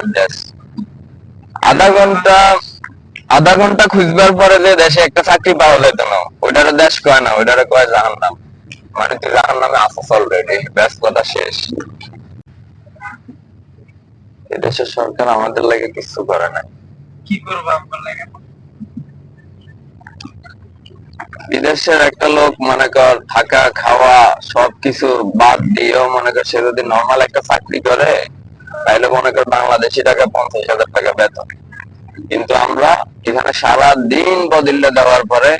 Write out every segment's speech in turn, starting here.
আমাদের দেশ। আধা ঘন্টা খুঁজবার পরে যে দেশে একটা চাকরি পাওয়া যেত না, ওইটারে দেশ কয় না, ওইটারে কয় জাহান্নাম। মানে তুই জাহান্নামে আসছ অলরেডি, ব্যাস কথা শেষ। এদেশের সরকার আমাদের লাগে কিছু করে না। কি করবো আমার লাগে? বিদেশের একটা লোক মনে কর থাকা খাওয়া সবকিছু বাদ দিয়েও মনে কর সে যদি নর্মাল একটা চাকরি করে, তাহলে মনে কর বাংলাদেশি টাকা 50,000 টাকা বেতন। কিন্তু আমরা এখানে সারা দিন বদলে দেওয়ার পরে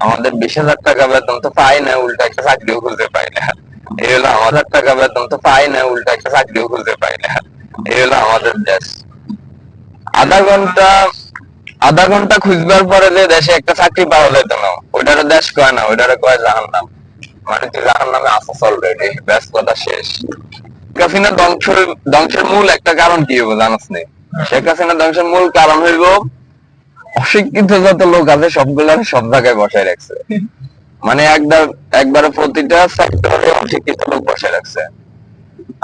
আমাদের 20,000 টাকা বেতন তো পাই না, উল্টা একটা চাকরিও খুঁজে পাই না। এই হলো আমাদের টাকা বেতন তো পাই না, উল্টা একটা চাকরিও খুঁজে পাই না। এই হলো আমাদের দেশ। আধা ঘন্টা খুঁজবার পরে যে দেশে একটা চাকরি পাওয়া যেত না, ওইটারে দেশ কয় না, ওইটারে কয় জাহান্নাম। মানে তুই জাহান্নামে আসছ অলরেডি, ব্যাস কথা শেষ। শেখ হাসিনা ধ্বংসের মূল একটা কারণ কি হইব জানাস নি? শেখ হাসিনা ধ্বংসের মূল কারণ হইব অশিক্ষিত যত লোক আছে সবগুলার সব জায়গায় বসায় রাখছে। মানে একবারে প্রতিটা সেক্টরে অশিক্ষিত লোক বসায় রাখছে।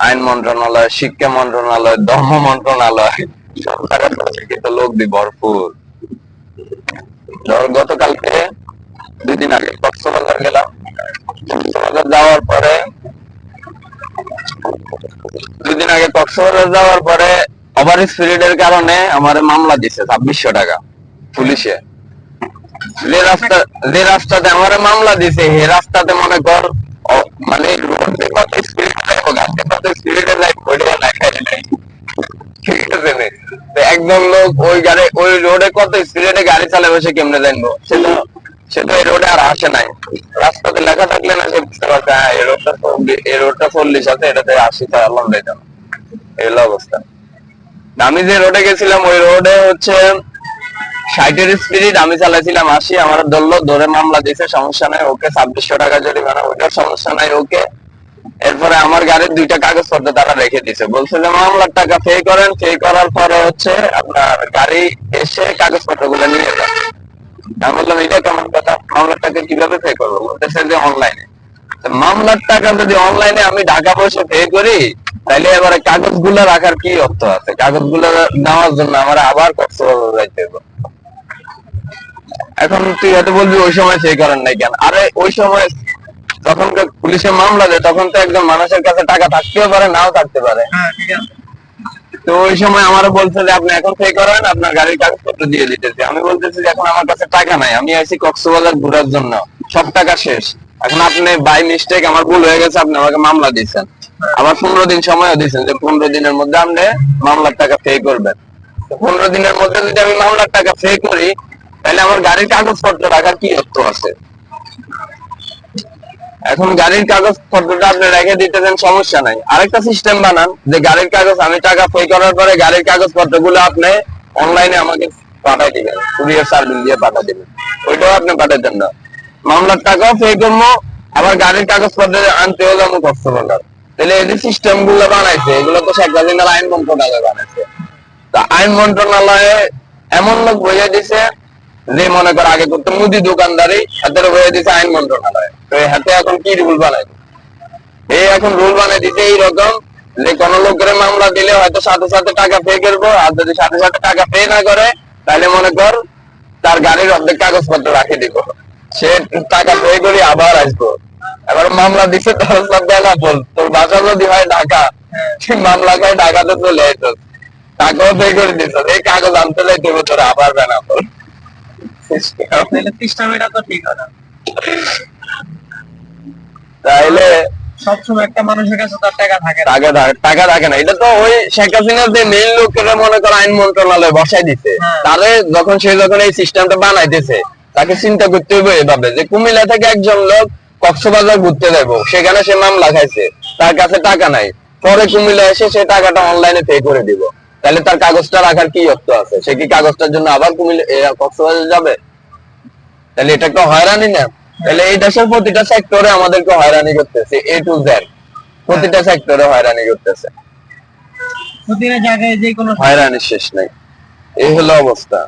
আইন মন্ত্রণালয়, শিক্ষা মন্ত্রণালয়, ধর্ম মন্ত্রণালয়, সব জায়গায় অশিক্ষিত লোক দিয়ে ভরপুর। ধর গতকালকে 2 দিন আগে কক্সবাজার গেলাম। কক্সবাজার যাওয়ার পরে 2 দিন আগে কক্সবাজার যাওয়ার পরে ওভার স্পিডের কারণে আমার মামলা দিছে 2600 টাকা পুলিশে। যে রাস্তাতে আমার মামলা দিছে এই রাস্তাতে মনে কর মানে রোডে কত স্পিডে যাইবো, গাড়িতে কত স্পিডে যাইবো ওইটা লেখাই নাই। ঠিক আছে নে? একজন লোক ওই রোডে কত স্পিডে গাড়ি চালাবে সে কেমনে জানবো? সেটা এই রোডে আর আসে নাই। রাস্তাতে লেখা থাকলে না সে বুঝতে পারছে হ্যাঁ এই রোডটা 40 আছে, এটাতে 80 টা আল্লাহ যাইতাম। এই হলো অবস্থা। আমি যে রোডে গেছিলাম ওই রোডে হচ্ছে 60-এর স্পিড, আমি চালাইছিলাম 80। আমার ধরে মামলা দিয়েছে, সমস্যা নাই, ওকে 2600 টাকা জরিমানা, ওইটার সমস্যা নাই, ওকে। এরপরে আমার গাড়ির 2টা কাগজপত্র তারা রেখে দিছে, বলছে যে মামলার টাকা পে করেন, পে করার পরে হচ্ছে আপনার গাড়ি এসে কাগজপত্র গুলো নিয়ে যান। আমি বললাম এটা কেমন কথা, মামলার টাকা কিভাবে পে করবো? বলতেছে যে অনলাইনে। মামলার টাকা যদি অনলাইনে আমি ঢাকা বসে পে করি, তাহলে এবারে কাগজগুলো রাখার কি অর্থ আছে? কাগজগুলো নেওয়ার জন্য আমার আবার কক্সবাজার যাইতে হবে। এখন তুই হয়তো বলবি ওই সময় সেই করেন নাই কেন? আরে ওই সময় যখন পুলিশে মামলা দেয় তখন তো একজন মানুষের কাছে টাকা থাকতেও পারে, নাও থাকতে পারে। তো ওই সময় আমারও বলছে যে আপনি এখন পে করেন, আপনার গাড়ির কাগজপত্র দিয়ে দিতেছি। আমি বলতেছি যে এখন আমার কাছে টাকা নাই, আমি আইছি কক্সবাজার ঘোরার জন্য, সব টাকা শেষ। এখন আপনি বাই মিস্টেক, আমার ভুল হয়ে গেছে, আপনি আমাকে মামলা দিচ্ছেন, আবার 15 দিন সময়ও দিচ্ছেন যে 15 দিনের মধ্যে আপনি মামলার টাকা পে করবেন। 15 দিনের মধ্যে যদি আমি মামলার টাকা পে করি, তাহলে আমার গাড়ির কাগজপত্র রাখার কি অর্থ আছে? এখন গাড়ির কাগজপত্রটা আপনি রেখে দিতেছেন, সমস্যা নাই, আরেকটা সিস্টেম বানান যে গাড়ির কাগজ আমি টাকা পে করার পরে গাড়ির কাগজপত্র গুলো আপনি অনলাইনে আমাকে পাঠাই দিবেন, কুরিয়ার সার্ভিস দিয়ে পাঠাই দিবেন, ওইটাও আপনি পাঠাই দেন না। মামলার টাকাও পে করবো, আবার গাড়ির কাগজপত্র আনতেও যাবো কক্সবাজার। তাহলে এই যে সিস্টেম গুলো বানাইছে, এগুলো তো শেখ হাসিনার আইন মন্ত্রণালয় বানাইছে। তা আইন মন্ত্রণালয়ে এমন লোক বইয়ে দিছে যে মনে কর আগে করতো মুদি দোকানদারি, হাতের বইয়ে দিছে আইন মন্ত্রণালয়। তো এই হাতে এখন কি রুল বানাই, এই এখন রুল বানাই দিতে এইরকম যে কোন লোকের মামলা দিলে হয়তো সাথে সাথে টাকা পে করবো, আর যদি সাথে সাথে টাকা পে না করে তাহলে মনে কর তার গাড়ির অর্ধেক কাগজপত্র রাখে দিব, সে টাকা পে করি আবার আসবো। এবার মামলা দিচ্ছে তোর সব না বল, তোর বাসা যদি হয় ঢাকা, মামলা করে ঢাকাতে চলে যেত, টাকাও পে করে দিত, এই কাগজ আনতে যাইতে তোর আবার বেনা বল। তাইলে সবসময় একটা মানুষের কাছে তার টাকা থাকে না, এটা তো ওই শেখ হাসিনার যে মেইন লোকেরা মনে করো আইন মন্ত্রণালয় বসাই দিছে, তাহলে যখন এই সিস্টেমটা বানাইতেছে তাকে চিন্তা করতে হবে এভাবে যে কুমিল্লা থেকে একজন লোক কক্সবাজার ঘুরতে যাবো, সেখানে সে মামলা খাইছে, তার কাছে টাকা নাই, পরে কুমিল্লা এসে সে টাকাটা অনলাইনে পে করে দিব, তাহলে তার কাগজটা রাখার কি অর্থ আছে? সে কি কাগজটার জন্য আবার কক্সবাজার যাবে? তাহলে এটা একটা হয়রানি না? তাহলে এই দেশের প্রতিটা সেক্টরে আমাদেরকে হয়রানি করতেছে, A to Z প্রতিটা সেক্টরে হয়রানি করতেছে, প্রতিটা জায়গায় যে কোনো হয়রানির শেষ নাই। এই হলো অবস্থা।